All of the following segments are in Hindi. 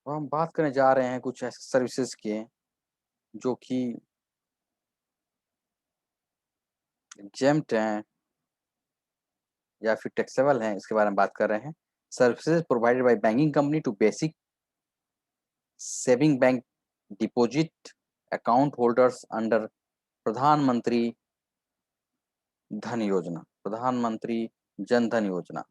और हम बात करने जा रहे हैं कुछ ऐसे सर्विसेज के जो कि एग्जेम्प्ट हैं या फिर टैक्सेबल हैं, इसके बारे में बात कर रहे हैं। Services provided by banking company to basic saving bank deposit account holders under Pradhanmantri Dhan योजना, प्रधानमंत्री जन धन योजना।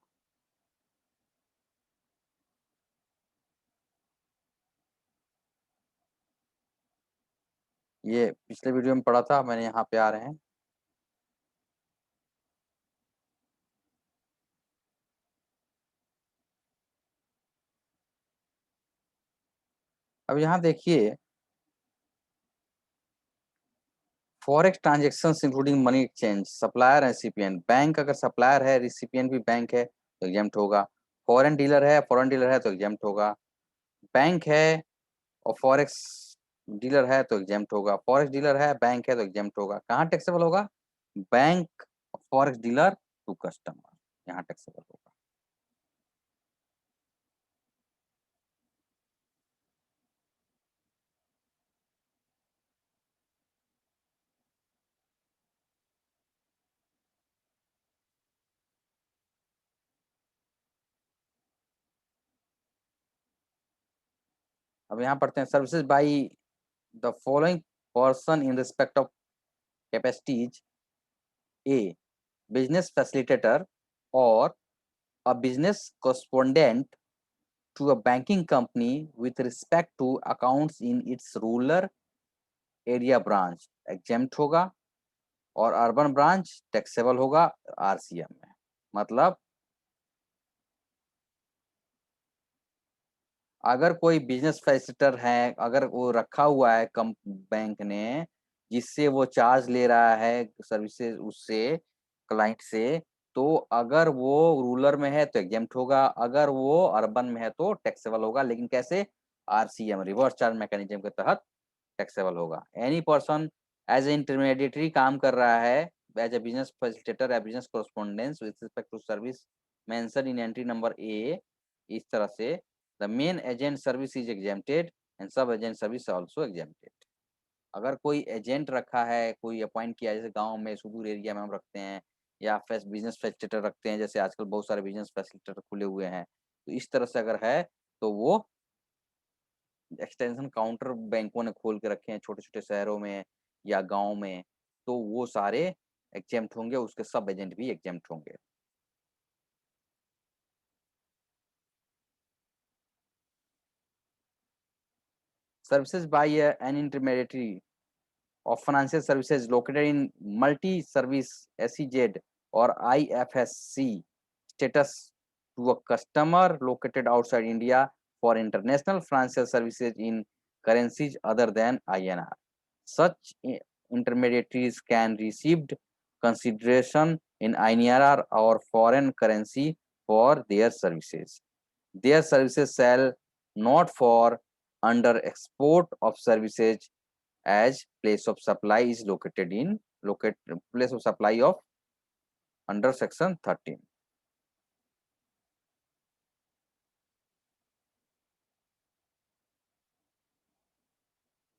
ये पिछले वीडियो में पढ़ा था मैंने, यहाँ पे आ रहे हैं। अब यहाँ देखिए, forex transactions including money exchange, supplier and recipient. Bank अगर सप्लायर है, रिसिपिएंट भी बैंक है तो एग्जेम्प्ट होगा। फॉरेन डीलर है तो एग्जेम्प्ट होगा। बैंक है और फॉरेक्स डीलर है तो एग्जेम्प्ट होगा। फॉरेक्स डीलर है, बैंक है तो एग्जेम्प्ट होगा। कहाँ टैक्सेबल होगा? Bank forex dealer to customer, यहाँ टैक्सेबल होगा। अब यहाँ पढ़ते हैं, services by the following person in respect of capacities: a business facilitator और a business correspondent to a banking company with respect to accounts in its rural area branch exempt होगा, और अर्बन ब्रांच टैक्सेबल होगा आरसीएम में। मतलब अगर कोई बिजनेस फैसिलिटेटर है, अगर वो रखा हुआ है कम बैंक ने, जिससे वो चार्ज ले रहा है सर्विसेज उससे, क्लाइंट से, तो अगर वो रूरल में है तो एग्जेम्प्ट होगा, अगर वो अर्बन में है तो टैक्सेबल होगा। लेकिन कैसे? आरसीएम, रिवर्स चार्ज मैकेनिज्म के तहत टैक्सेबल होगा। Any person as a intermediatory काम कर रहा है, एज ए बिजनेस फैसिलिटेटर या business correspondence with respect to service mention in entry number A, इस तरह से the main agent service is exempted and sub agent service also exempted. अगर कोई एजेंट रखा है, कोई अपॉइंट किया है, जैसे गांव में सुदूर एरिया में हम रखते हैं, या बिजनेस फैसिलिटेटर रखते हैं, जैसे आजकल बहुत सारे बिजनेस फैसिलिटेटर खुले हुए हैं, तो इस तरह से अगर है तो वो एक्सटेंशन काउंटर बैंकों ने खोल के रखे हैं छोटे छोटे शहरों में या गांव में, तो वो सारे एग्जेम्प्ट होंगे, उसके सब एजेंट भी एग्जेम्प्ट होंगे। Services by an intermediatory of financial services located in multi-service SEZ or IFSC status to a customer located outside India for international financial services in currencies other than INR. Such intermediaries can receive consideration in INR or foreign currency for their services. Their services shall not fall under export of services as place of supply is located in place of supply of under section 13।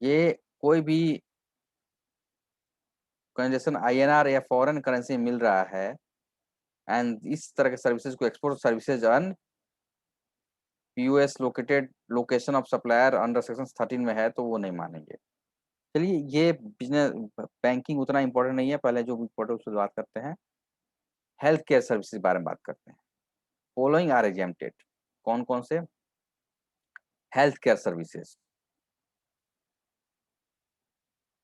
ये कोई भी कंजेशन आईएनआर या फॉरेन करेंसी मिल रहा है एंड इस तरह के सर्विसेज को export services and PUS located location of supplier under section 13 में है तो वो नहीं मानेंगे। चलिए, ये बिजनेस बैंकिंग उतना इंपॉर्टेंट नहीं है, पहले जो इम्पोर्टेंट उससे बात करते हैं। हेल्थ केयर सर्विसेज के बारे में बात करते हैं। Following are exempted. कौन कौन से? Health care services,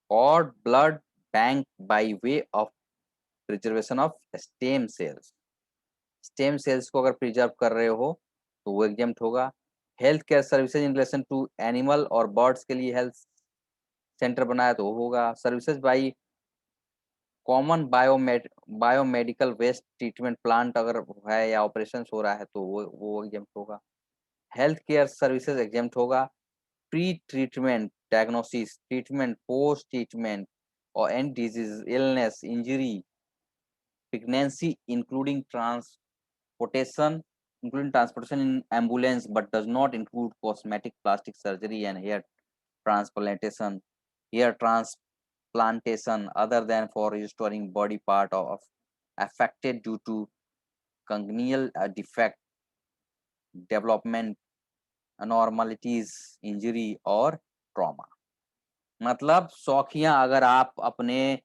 cord blood bank by way of preservation of stem cells. Stem cells को अगर प्रिजर्व कर रहे हो तो वो एग्जेम्प्ट होगा। Health care services in relation to animal और बर्ड्स के लिए हेल्थ सेंटर बनाया तो वो होगा। Services by common biomedical waste treatment plant अगर है या ऑपरेशन हो रहा है तो वो एग्जेम्प्ट होगा। हेल्थ केयर सर्विसेज एग्जेम्प्ट होगा। Pre treatment diagnosis, treatment, post treatment और and disease, illness, injury, pregnancy including transportation including transportation in ambulance, but does not include cosmetic, plastic surgery, and transplantation. Hair transplantation, other than for restoring body part of affected due to congenital defect, development abnormalities, injury और ट्रॉमा। मतलब शौकिया अगर आप अपने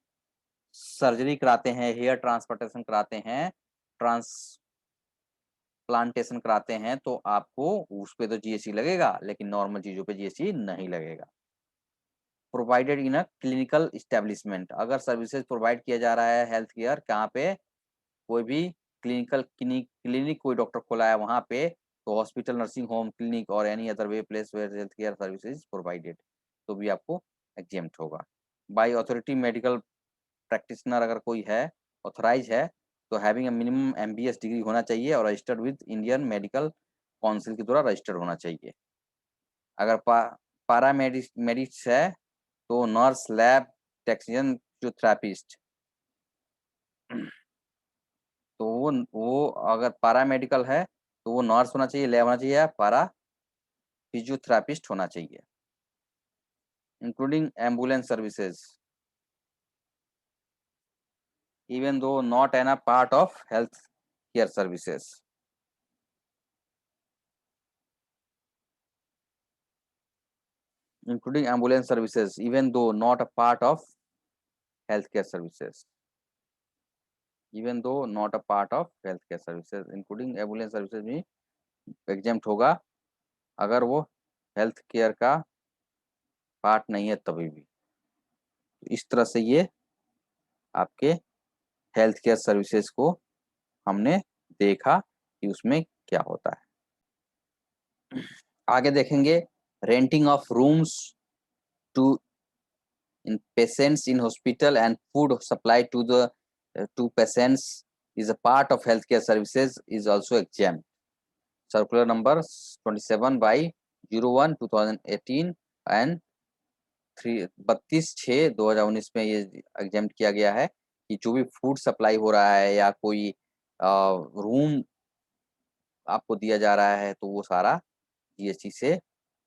सर्जरी कराते हैं, हेयर ट्रांसप्लांटेशन कराते हैं, ट्रांसप्लांटेशन कराते हैं, तो आपको उस पे तो जीएसटी लगेगा, लेकिन नॉर्मल चीजों पे जीएसटी नहीं लगेगा। Provided in a clinical establishment, अगर सर्विसेज प्रोवाइड किया जा रहा है हेल्थ केयर, कहाँ पे, कोई भी क्लिनिक कोई डॉक्टर खोला है वहां पे, तो हॉस्पिटल, नर्सिंग होम, क्लिनिक और any other way place where health care services provided, तो भी आपको एग्जेम्प्ट होगा। बाय अथॉरिटी मेडिकल प्रैक्टिशनर, अगर कोई है ऑथराइज है, तो having a minimum MBS degree होना चाहिए और registered with Indian medical council के द्वारा रजिस्टर्ड होना चाहिए। अगर पारामेडिक्स है, तो नर्स, लैब टेक्नीशियन, फिजियोथेरेपिस्ट, तो वो अगर पैरामेडिकल है तो वो नर्स होना चाहिए, लैब होना चाहिए, या पैरा फिजियोथेरेपिस्ट होना चाहिए। Including ambulance services, even though not an a part of health care services. Including ambulance services, even though not a part of healthcare services, even though not a part of healthcare services, including ambulance services भी एग्जेम्प्ट होगा अगर वो हेल्थ केयर का पार्ट नहीं है तभी भी। तो इस तरह से ये आपके हेल्थ केयर सर्विसेज को हमने देखा कि उसमें क्या होता है। आगे देखेंगे renting of rooms to in patients in hospital and food supply to the to patients is a part of healthcare services is also exempt. Circular number 27 by 01 2018 and 32/6/2019 में ये एग्जेम्प्ट किया गया है कि जो भी फूड सप्लाई हो रहा है या कोई रूम आपको दिया जा रहा है, तो वो सारा जीएसटी से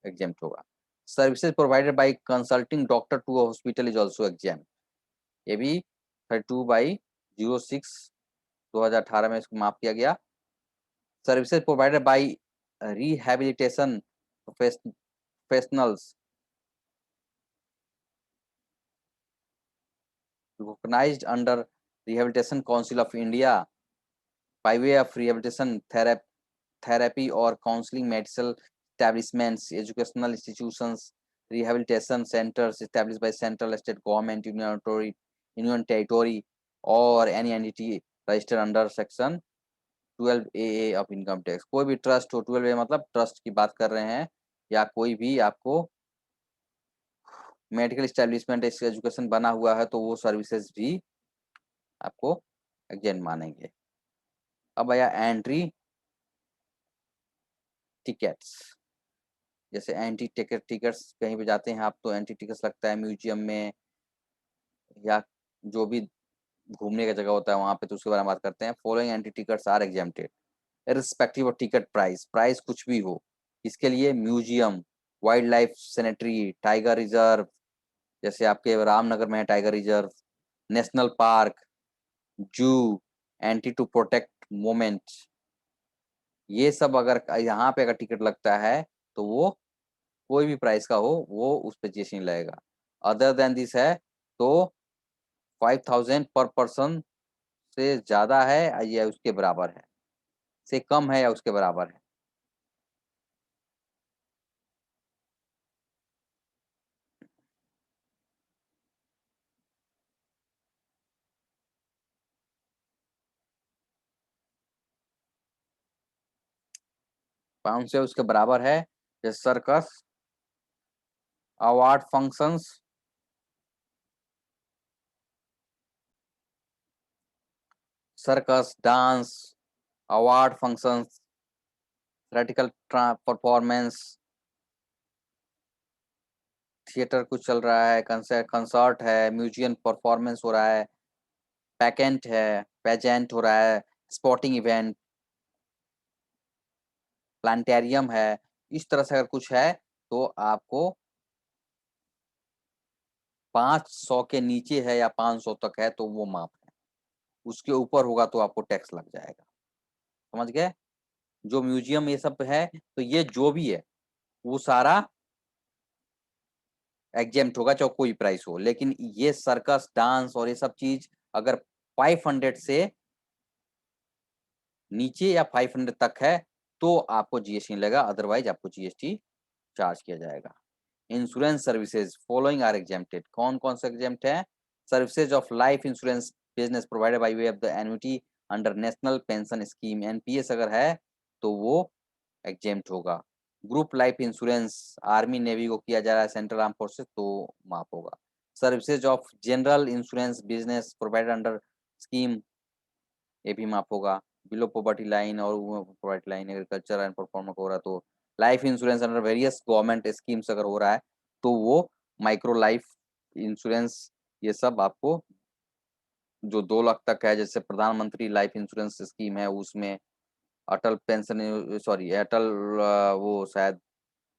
एग्जेम्प्ट होगा। Services provided by consulting doctor to a hospital is also exempt, ये भी 32/06/2018 में इसको माफ किया गया। Services provided by rehabilitation professionals recognized under Rehabilitation Council of India by way of rehabilitation therapy or counseling, medical establishments, educational institutions, rehabilitation centers established by central, state government, union territory or any entity registered under section 12AA of income tax. कोई भी ट्रस्ट हो, 12A मतलब ट्रस्ट की बात कर रहे हैं, या कोई भी आपको मेडिकल इस्टेब्लिशमेंट एजुकेशन बना हुआ है, तो वो सर्विसेज भी आपको एग्जेंट मानेंगे। अब आया एंट्री टिकट्स, जैसे एंट्री टिकट्स कहीं पे जाते हैं आप, तो एंट्री टिकट्स लगता है म्यूजियम में या जो भी घूमने का जगह होता है वहां पे, तो उसके बारे में बात करते हैं। Following entry tickets are exempted irrespective of ticket price, price कुछ भी हो। इसके लिए museum, wild life sanctuary, tiger reserve, जैसे आपके रामनगर में है tiger reserve, national park, zoo, anti to protect moment, ये सब अगर यहाँ पे अगर टिकट लगता है, तो वो कोई भी प्राइस का हो, वो उस पर जीएसटी नहीं लगेगा। अदर देन दिस है तो 5000 पर पर्सन से ज्यादा है या उसके बराबर है, से कम है या उसके बराबर है। 500 से उसके बराबर है। जैसे circus, award functions, circus, dance, award functions, theoretical performance, theatre कुछ चल रहा है, कंसर्ट है, म्यूजियम परफॉर्मेंस हो रहा है, पैकेंट है, पेजेंट हो रहा है, स्पोर्टिंग इवेंट, प्लानेटेरियम है, इस तरह से अगर कुछ है, तो आपको 500 के नीचे है या 500 तक है तो वो माफ़ है। उसके ऊपर होगा तो आपको टैक्स लग जाएगा। समझ गए? जो म्यूज़ियम ये सब है, तो ये जो भी है, वो सारा एग्ज़ेम्प्ट होगा चाहे कोई प्राइस हो। लेकिन ये सर्कस, डांस और ये सब चीज़ अगर 500 से नीचे या 500 तक है, तो आपको जीएसटी नहीं लगेगा, अदरवाइज़ आपको जीएसटी चार्ज किया जाएगा। Insurance services following are exempted। कौन-कौन से एग्ज़ेम्प्ट है? Services of life insurance business provided by way of the annuity under national pension scheme NPS अगर है, तो वो एग्ज़ेम्प्ट होगा। Group life insurance army, navy को किया जा रहा है, सेंट्रल आर्म फोर्सेस तो माफ़ होगा। Services of general insurance business provided under scheme ये भी माफ़ होगा। बिलो पॉवर्टी लाइन और वो poverty line agriculture and performer हो रहा है तो life insurance under various government schemes अगर हो रहा है, तो वो माइक्रो लाइफ इंश्योरेंस ये सब आपको जो 2 लाख तक है, जैसे प्रधानमंत्री लाइफ इंश्योरेंस स्कीम है उसमें अटल पेंशन सॉरी अटल वो शायद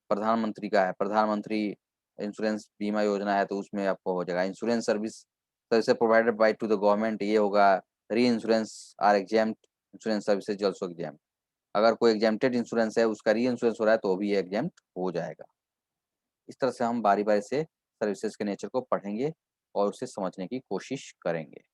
प्रधानमंत्री का है, प्रधानमंत्री इंश्योरेंस बीमा योजना है तो उसमें आपको हो जाएगा। Insurance services provided by to the government ये होगा। Reinsurance are exempt, insurance services also exempt। अगर कोई exempted इंश्योरेंस है, उसका री-इंश्योरेंस हो रहा है तो वो भी exempt हो जाएगा। इस तरह से हम बारी-बारी से सर्विसेज के नेचर को पढ़ेंगे और उसे समझने की कोशिश करेंगे।